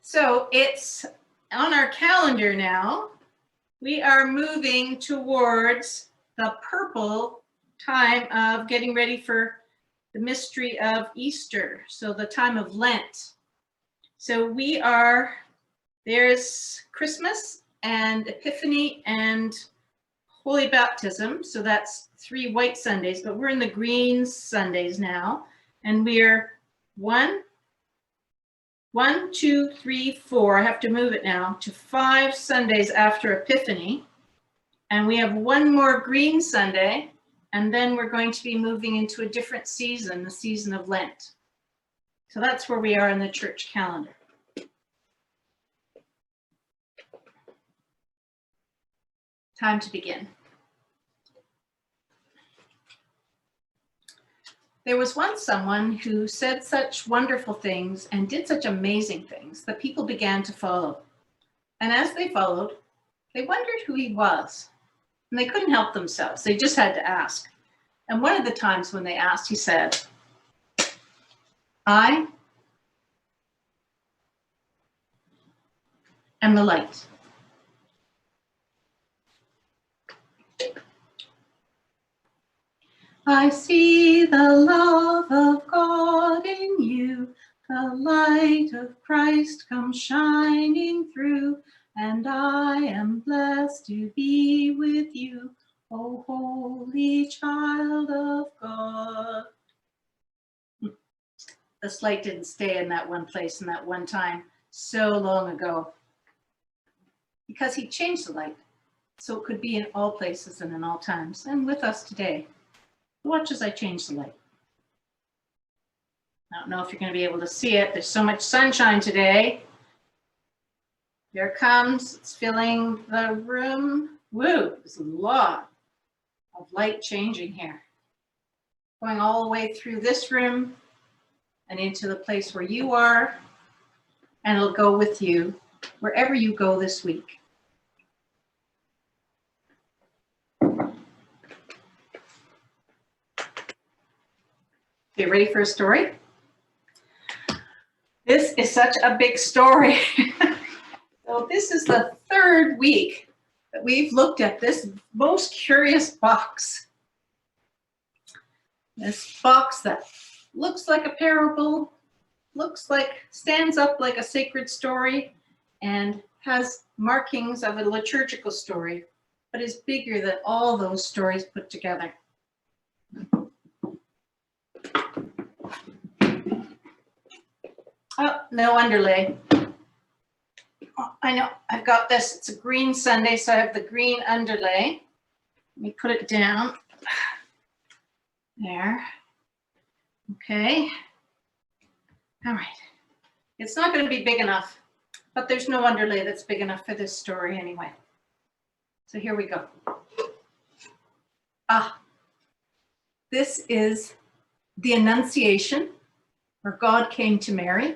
So it's on our calendar now. We are moving towards the purple time of getting ready for the mystery of Easter. So the time of Lent. So there's Christmas and Epiphany and Holy Baptism. So that's 3 white Sundays, but we're in the green Sundays now. And we're 1, 2, 3, 4, I have to move it now, to 5 Sundays after Epiphany. And we have 1 more green Sunday, and then we're going to be moving into a different season, the season of Lent. So that's where we are in the church calendar. Time to begin. There was once someone who said such wonderful things and did such amazing things that people began to follow. And as they followed, they wondered who he was. And they couldn't help themselves. They just had to ask. And one of the times when they asked, he said, "I am the light." I see the love of God in you, the light of Christ comes shining through, and I am blessed to be with you, O holy child of God. This light didn't stay in that one place in that one time so long ago, because he changed the light so it could be in all places and in all times, and with us today. Watch as I change the light. I don't know if you're going to be able to see it. There's so much sunshine today. Here it comes. It's filling the room. Woo, there's a lot of light changing here. Going all the way through this room and into the place where you are. And it'll go with you wherever you go this week. Okay, ready for a story? This is such a big story. So this is the 3rd week that we've looked at this most curious box. This box that looks like a parable, stands up like a sacred story, and has markings of a liturgical story, but is bigger than all those stories put together. Oh, no underlay. Oh, I know, I've got this. It's a green Sunday, so I have the green underlay. Let me put it down. There. Okay. All right. It's not going to be big enough, but there's no underlay that's big enough for this story anyway. So here we go. This is the Annunciation, where God came to Mary.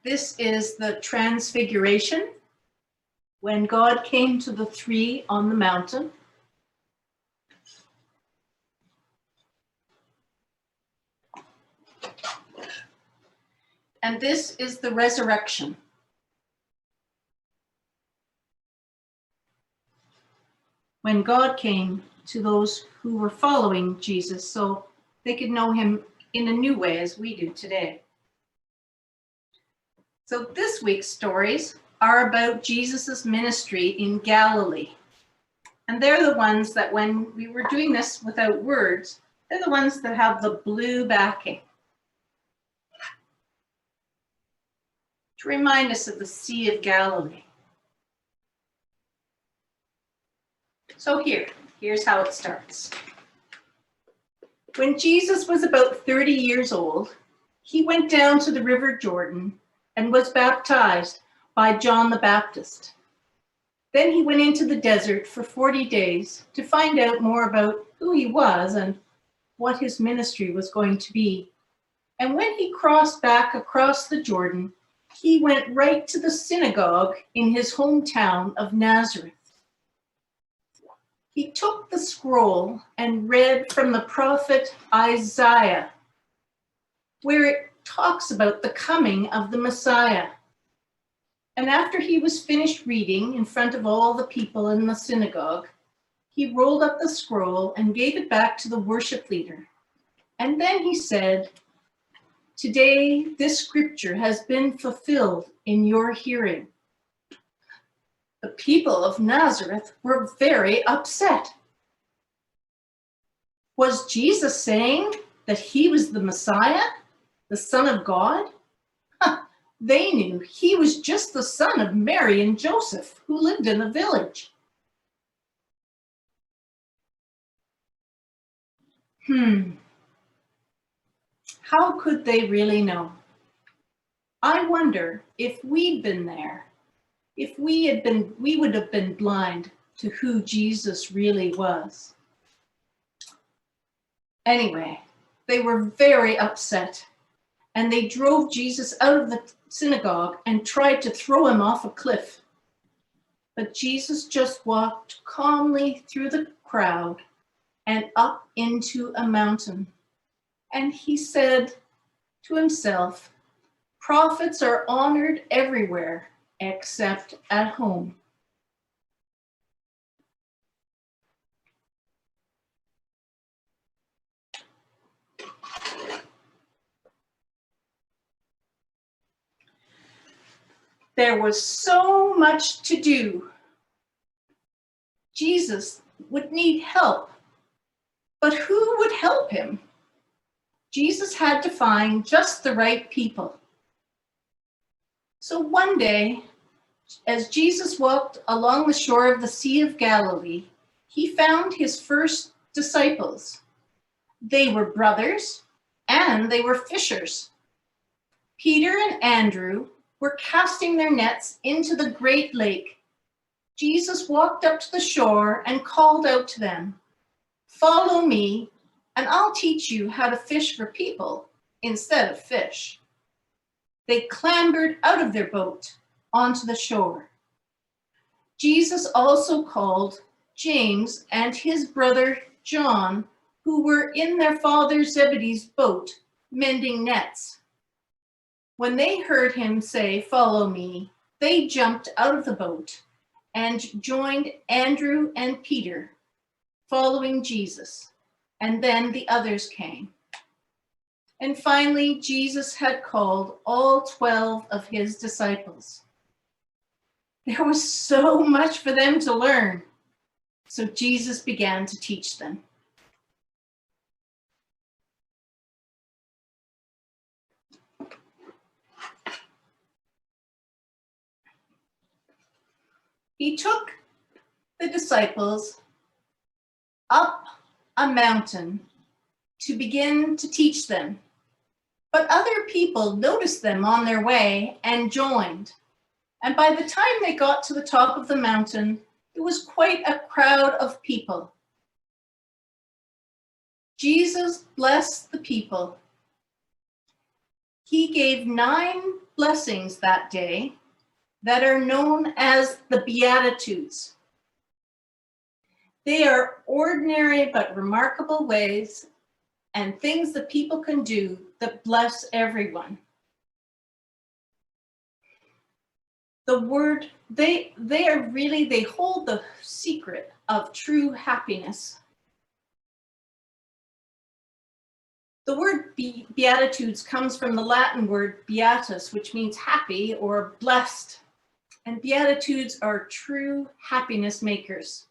This is the Transfiguration, when God came to the 3 on the mountain. And this is the Resurrection, when God came to those who were following Jesus so they could know him in a new way as we do today. So this week's stories are about Jesus's ministry in Galilee. And they're the ones that, when we were doing this without words, they're the ones that have the blue backing, to remind us of the Sea of Galilee. So here's how it starts. When Jesus was about 30 years old, he went down to the river Jordan and was baptized by John the Baptist. Then he went into the desert for 40 days to find out more about who he was and what his ministry was going to be. And when he crossed back across the Jordan, he went right to the synagogue in his hometown of Nazareth. He took the scroll and read from the prophet Isaiah, where it talks about the coming of the Messiah. And after he was finished reading in front of all the people in the synagogue, he rolled up the scroll and gave it back to the worship leader. And then he said, "Today, this scripture has been fulfilled in your hearing." The people of Nazareth were very upset. Was Jesus saying that he was the Messiah, the Son of God? They knew he was just the son of Mary and Joseph, who lived in the village. How could they really know? I wonder if we'd been there, if we would have been blind to who Jesus really was. Anyway, they were very upset, and they drove Jesus out of the synagogue and tried to throw him off a cliff. But Jesus just walked calmly through the crowd and up into a mountain. And he said to himself, "Prophets are honored everywhere except at home." There was so much to do. Jesus would need help, but who would help him? Jesus had to find just the right people. So one day, as Jesus walked along the shore of the Sea of Galilee, he found his first disciples. They were brothers and they were fishers. Peter and Andrew were casting their nets into the great lake. Jesus walked up to the shore and called out to them, "Follow me, and I'll teach you how to fish for people instead of fish." They clambered out of their boat onto the shore. Jesus also called James and his brother John, who were in their father Zebedee's boat, mending nets. When they heard him say, "Follow me," they jumped out of the boat and joined Andrew and Peter, following Jesus. And then the others came. And finally, Jesus had called all 12 of his disciples. There was so much for them to learn. So Jesus began to teach them. He took the disciples up a mountain to begin to teach them. But other people noticed them on their way and joined. And by the time they got to the top of the mountain, it was quite a crowd of people. Jesus blessed the people. He gave 9 blessings that day that are known as the Beatitudes. They are ordinary but remarkable ways and things that people can do that bless everyone. The word, they hold the secret of true happiness. The word Beatitudes comes from the Latin word beatus, which means happy or blessed. And Beatitudes are true happiness makers.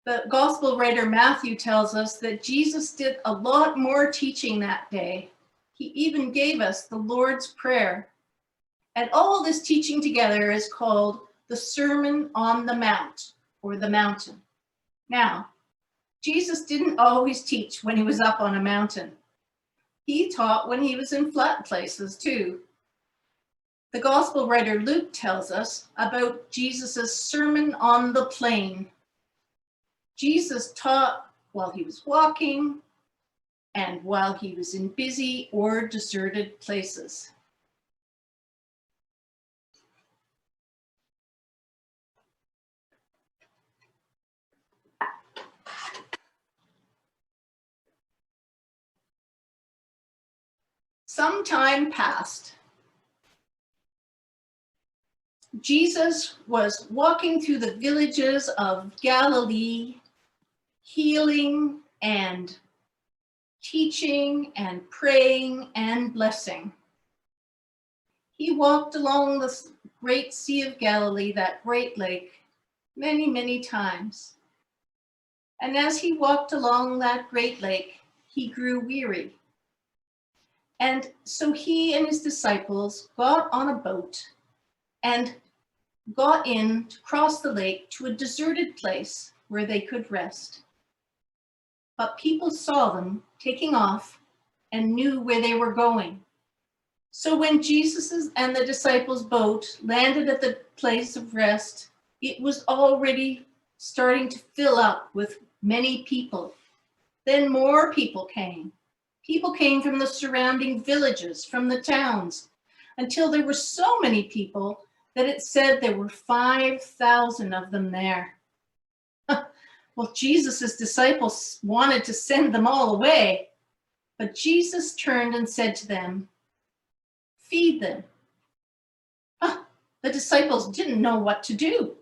The gospel writer Matthew tells us that Jesus did a lot more teaching that day. He even gave us the Lord's Prayer. And all this teaching together is called the Sermon on the Mount, or the mountain. Now, Jesus didn't always teach when he was up on a mountain. He taught when he was in flat places too. The gospel writer Luke tells us about Jesus' Sermon on the Plain. Jesus taught while he was walking and while he was in busy or deserted places. Some time passed. Jesus was walking through the villages of Galilee, healing and teaching and praying and blessing. He walked along the great Sea of Galilee, that great lake, many, many times. And as he walked along that great lake, he grew weary. And so he and his disciples got on a boat and got in to cross the lake to a deserted place where they could rest. But people saw them taking off and knew where they were going. So when Jesus and the disciples' boat landed at the place of rest, it was already starting to fill up with many people. Then more people came. People came from the surrounding villages, from the towns, until there were so many people that it said there were 5,000 of them there. Well, Jesus' disciples wanted to send them all away, but Jesus turned and said to them, "Feed them." The disciples didn't know what to do.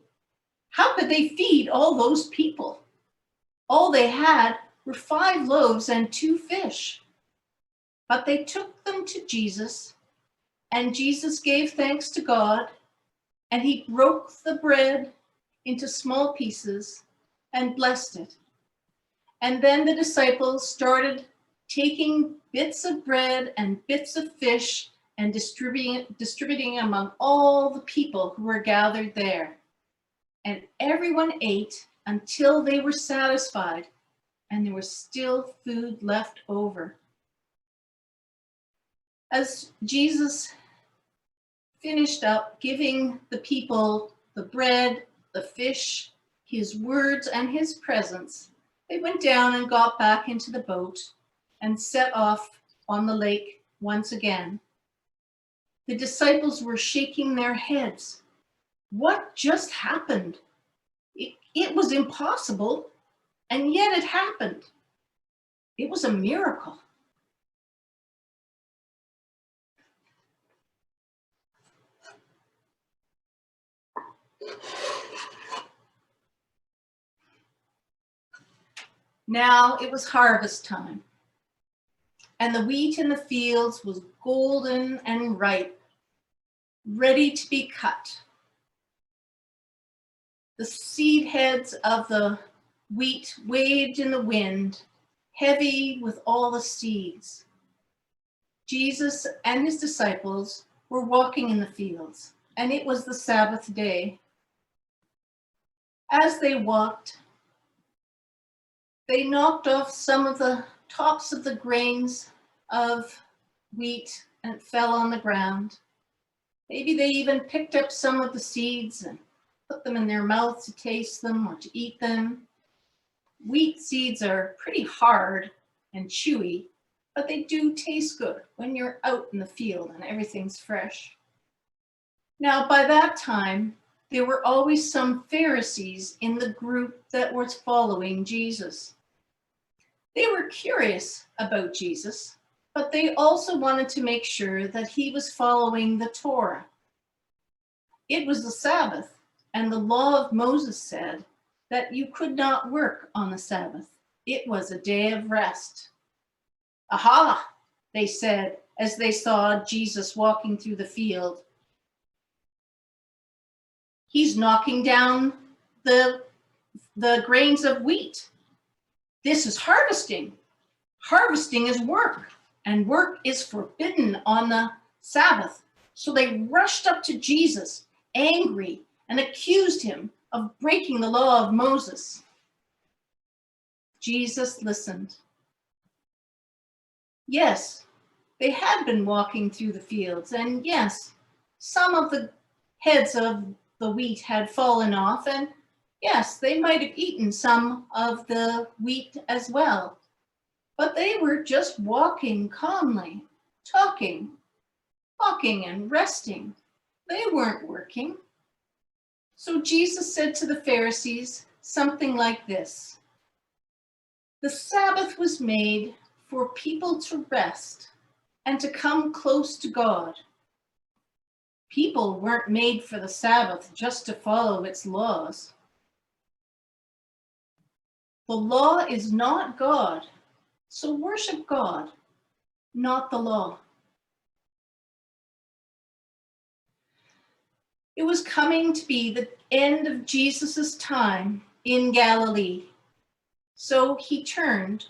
How could they feed all those people? All they had were 5 loaves and 2 fish. But they took them to Jesus, and Jesus gave thanks to God, and he broke the bread into small pieces and blessed it. And then the disciples started taking bits of bread and bits of fish and distributing among all the people who were gathered there. And everyone ate until they were satisfied, and there was still food left over. As Jesus finished up giving the people the bread, the fish, his words, and his presence, they went down and got back into the boat and set off on the lake once again. The disciples were shaking their heads. What just happened? It was impossible, and yet it happened. It was a miracle. Now it was harvest time, and the wheat in the fields was golden and ripe, ready to be cut. The seed heads of the wheat waved in the wind, heavy with all the seeds. Jesus and his disciples were walking in the fields, and it was the Sabbath day. As they walked, they knocked off some of the tops of the grains of wheat and it fell on the ground. Maybe they even picked up some of the seeds and put them in their mouth to taste them or to eat them. Wheat seeds are pretty hard and chewy, but they do taste good when you're out in the field and everything's fresh. Now, by that time, there were always some Pharisees in the group that was following Jesus. They were curious about Jesus, but they also wanted to make sure that he was following the Torah. It was the Sabbath, and the law of Moses said that you could not work on the Sabbath. It was a day of rest. Aha, they said as they saw Jesus walking through the field. He's knocking down the grains of wheat. This is harvesting. Harvesting is work, and work is forbidden on the Sabbath. So they rushed up to Jesus, angry, and accused him of breaking the law of Moses. Jesus listened. Yes, they had been walking through the fields, and yes, some of the heads of the wheat had fallen off, and yes, they might have eaten some of the wheat as well, but they were just walking calmly, talking, walking and resting. They weren't working. So Jesus said to the Pharisees something like this: the Sabbath was made for people to rest and to come close to God. People weren't made for the Sabbath just to follow its laws. The law is not God, so worship God, not the law. It was coming to be the end of Jesus's time in Galilee. So he turned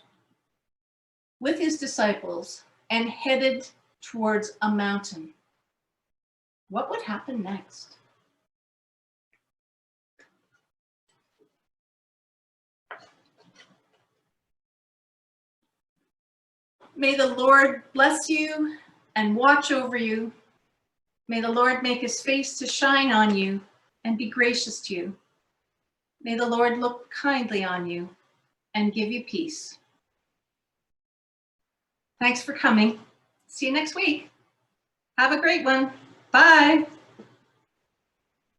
with his disciples and headed towards a mountain. What would happen next? May the Lord bless you and watch over you. May the Lord make his face to shine on you and be gracious to you. May the Lord look kindly on you and give you peace. Thanks for coming. See you next week. Have a great one. Bye.